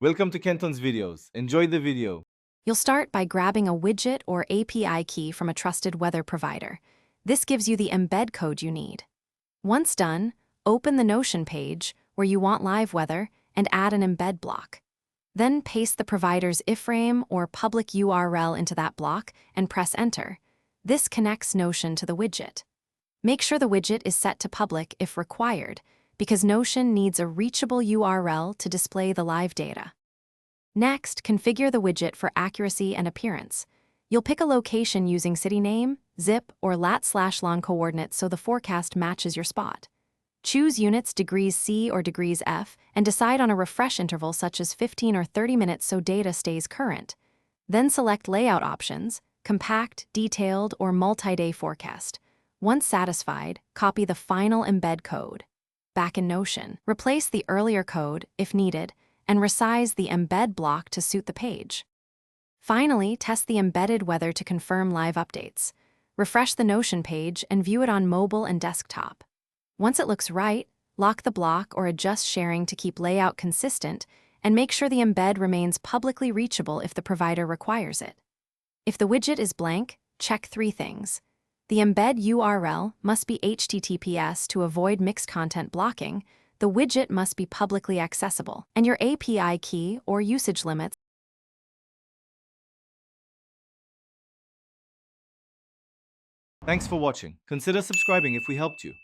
Welcome to Kenton's videos. Enjoy the video. You'll start by grabbing a widget or API key from a trusted weather provider. This gives you the embed code you need. Once done, open the Notion page where you want live weather and add an embed block. Then paste the provider's iframe or public URL into that block and press Enter. This connects Notion to the widget. Make sure the widget is set to public if required, because Notion needs a reachable URL to display the live data. Next, configure the widget for accuracy and appearance. You'll pick a location using city name, zip, or lat/long coordinates so the forecast matches your spot. Choose units degrees C or degrees F and decide on a refresh interval such as 15 or 30 minutes so data stays current. Then select layout options, compact, detailed, or multi-day forecast. Once satisfied, copy the final embed code. Back in Notion, replace the earlier code, if needed, and resize the embed block to suit the page. Finally, test the embedded weather to confirm live updates. Refresh the Notion page and view it on mobile and desktop. Once it looks right, lock the block or adjust sharing to keep layout consistent, and make sure the embed remains publicly reachable if the provider requires it. If the widget is blank, check 3 things. The embed URL must be HTTPS to avoid mixed content blocking, the widget must be publicly accessible, and your API key or usage limits. Thanks for watching. Consider subscribing if we helped you.